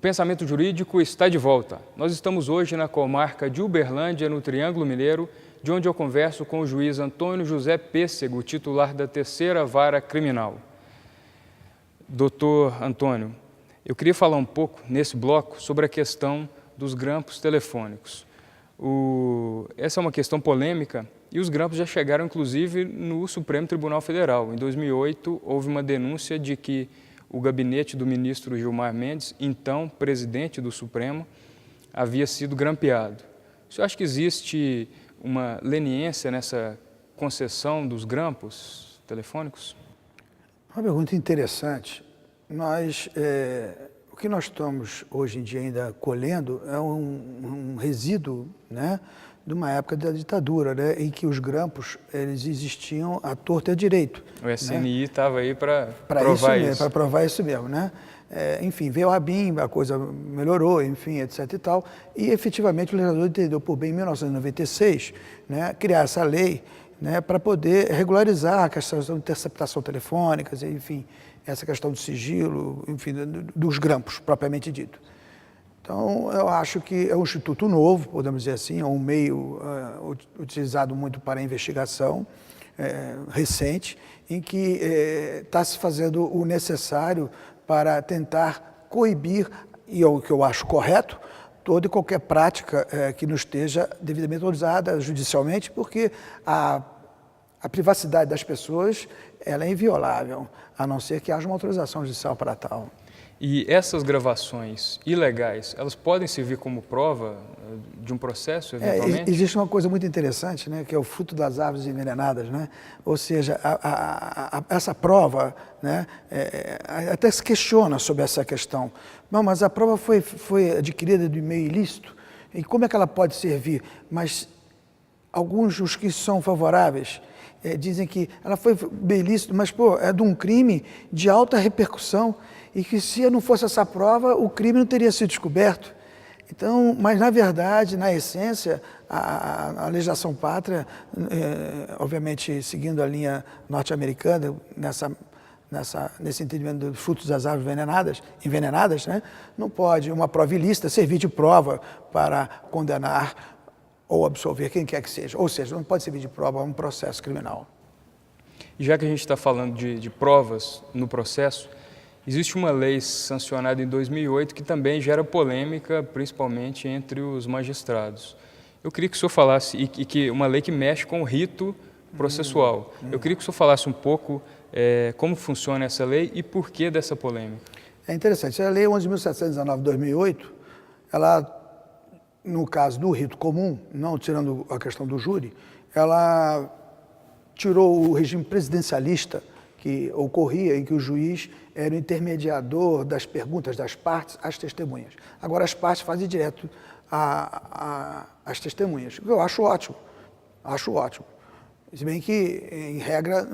Pensamento Jurídico está de volta. Nós estamos hoje na comarca de Uberlândia, no Triângulo Mineiro, de onde eu converso com o juiz Antônio José Pêssego, titular da Terceira Vara Criminal. Doutor Antônio, eu queria falar um pouco, nesse bloco, sobre a questão dos grampos telefônicos. Essa é uma questão polêmica e os grampos já chegaram, inclusive, no Supremo Tribunal Federal. Em 2008, houve uma denúncia de que o gabinete do ministro Gilmar Mendes, então presidente do Supremo, havia sido grampeado. O senhor acha que existe uma leniência nessa concessão dos grampos telefônicos? Uma pergunta interessante. O que nós estamos hoje em dia ainda colhendo é um resíduo, né, de uma época da ditadura, né, em que os grampos eles existiam à torta e à direito. O SNI estava aí para provar isso. Para provar isso mesmo, né? Enfim, veio a ABIN, a coisa melhorou, enfim, etc e tal. E efetivamente o legislador entendeu por bem em 1996, né, criar essa lei, né, para poder regularizar a questão de interceptação telefônica, enfim, essa questão do sigilo, enfim, dos grampos, propriamente dito. Então, eu acho que é um instituto novo, podemos dizer assim, é um meio utilizado muito para a investigação recente, em que está se fazendo o necessário para tentar coibir, e é o que eu acho correto, toda e qualquer prática que não esteja devidamente autorizada judicialmente, porque a privacidade das pessoas ela é inviolável, a não ser que haja uma autorização judicial para tal. E essas gravações ilegais, elas podem servir como prova de um processo, eventualmente? Existe uma coisa muito interessante, né, que é o fruto das árvores envenenadas, né? Ou seja, essa prova, né, até se questiona sobre essa questão. Não, mas a prova foi adquirida de meio ilícito, e como é que ela pode servir? Mas alguns dos que são favoráveis dizem que ela foi bem ilícito, mas é de um crime de alta repercussão, e que se não fosse essa prova, o crime não teria sido descoberto. Então, mas na verdade, na essência, a legislação pátria, obviamente seguindo a linha norte-americana, nesse entendimento dos frutos das árvores envenenadas, né, não pode uma prova ilícita servir de prova para condenar ou absolver quem quer que seja. Ou seja, não pode servir de prova a um processo criminal. Já que a gente está falando de provas no processo, existe uma lei sancionada em 2008 que também gera polêmica, principalmente entre os magistrados. Eu queria que o senhor falasse, e que uma lei que mexe com o rito processual. Eu queria que o senhor falasse um pouco como funciona essa lei e por que dessa polêmica. É interessante. A lei 11.719 de 2008, ela, no caso do rito comum, não tirando a questão do júri, ela tirou o regime presidencialista que ocorria em que o juiz era o intermediador das perguntas das partes às testemunhas. Agora as partes fazem direto às testemunhas, o que eu acho ótimo, Se bem que, em regra,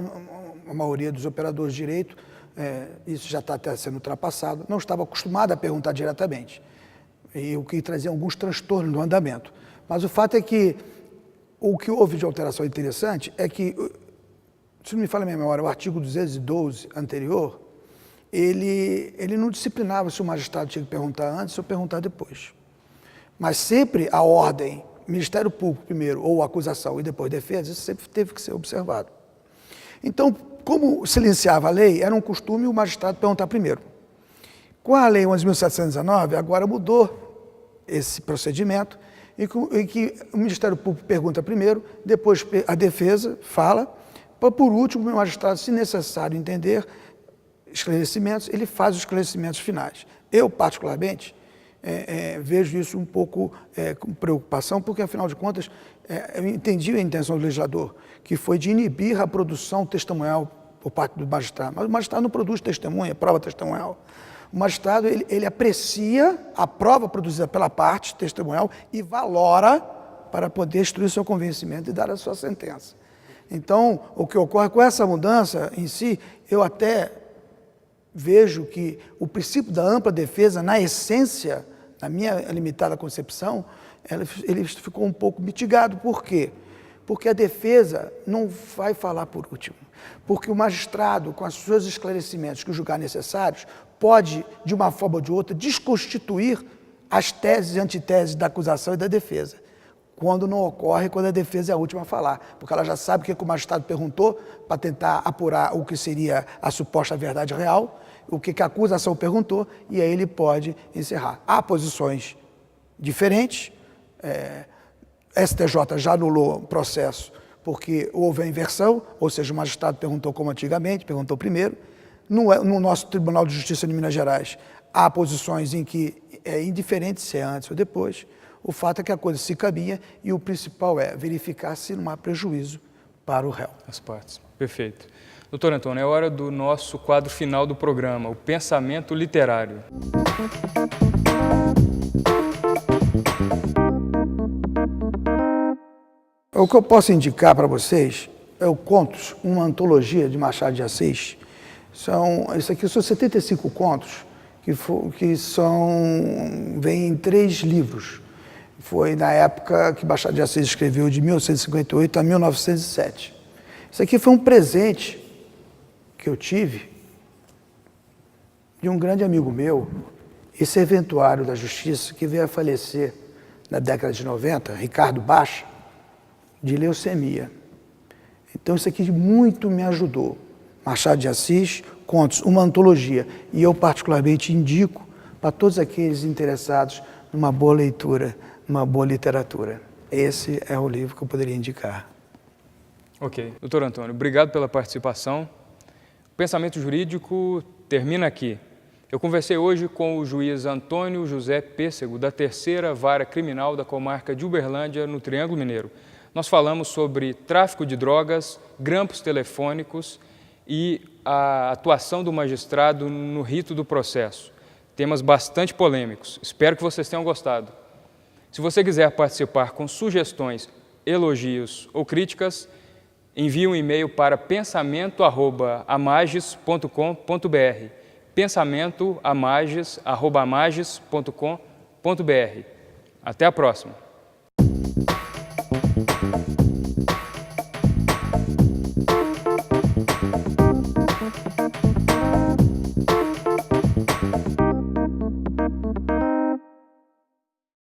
a maioria dos operadores de direito, isso já está até sendo ultrapassado, não estava acostumado a perguntar diretamente, e o que trazia alguns transtornos no andamento. Mas o fato é que o que houve de alteração interessante é que, se não me falha a minha memória, o artigo 212 anterior, ele não disciplinava se o magistrado tinha que perguntar antes ou perguntar depois. Mas sempre a ordem, Ministério Público primeiro, ou acusação e depois defesa, isso sempre teve que ser observado. Então, como silenciava a lei, era um costume o magistrado perguntar primeiro. Com a lei 11.719, agora mudou esse procedimento, em que o Ministério Público pergunta primeiro, depois a defesa fala, para, por último, o magistrado, se necessário entender esclarecimentos, ele faz os esclarecimentos finais. Eu, particularmente, vejo isso um pouco com preocupação, porque, afinal de contas, eu entendi a intenção do legislador, que foi de inibir a produção testemunhal por parte do magistrado. Mas o magistrado não produz testemunha, prova testemunhal. O magistrado, ele aprecia a prova produzida pela parte testemunhal e valora para poder instruir seu convencimento e dar a sua sentença. Então, o que ocorre com essa mudança em si, eu até vejo que o princípio da ampla defesa, na essência, na minha limitada concepção, ele ficou um pouco mitigado. Por quê? Porque a defesa não vai falar por último. Porque o magistrado, com os seus esclarecimentos que julgar necessários, pode, de uma forma ou de outra, desconstituir as teses e antiteses da acusação e da defesa, quando não ocorre, quando a defesa é a última a falar, porque ela já sabe o que o magistrado perguntou para tentar apurar o que seria a suposta verdade real, o que a acusação perguntou, e aí ele pode encerrar. Há posições diferentes, STJ já anulou o processo porque houve a inversão, ou seja, o magistrado perguntou como antigamente, perguntou primeiro. No nosso Tribunal de Justiça de Minas Gerais, há posições em que é indiferente se é antes ou depois. O fato é que a coisa se caminha e o principal é verificar se não há prejuízo para o réu. As partes. Perfeito. Doutor Antônio, é hora do nosso quadro final do programa, o pensamento literário. O que eu posso indicar para vocês é o Contos, uma antologia de Machado de Assis. Isso aqui são 75 contos que vêm em 3 livros. Foi na época que Machado de Assis escreveu, de 1858 a 1907. Isso aqui foi um presente que eu tive de um grande amigo meu, ex-serventuário da Justiça, que veio a falecer na década de 90, Ricardo Baixa, de leucemia. Então isso aqui muito me ajudou. Machado de Assis, Contos, uma antologia. E eu particularmente indico para todos aqueles interessados numa boa leitura, numa boa literatura. Esse é o livro que eu poderia indicar. Ok. Doutor Antônio, obrigado pela participação. O Pensamento Jurídico termina aqui. Eu conversei hoje com o juiz Antônio José Pêssego, da 3ª Vara Criminal da Comarca de Uberlândia, no Triângulo Mineiro. Nós falamos sobre tráfico de drogas, grampos telefônicos e a atuação do magistrado no rito do processo. Temas bastante polêmicos. Espero que vocês tenham gostado. Se você quiser participar com sugestões, elogios ou críticas, envie um e-mail para pensamento@amages.com.br. pensamento@amages.com.br. Até a próxima!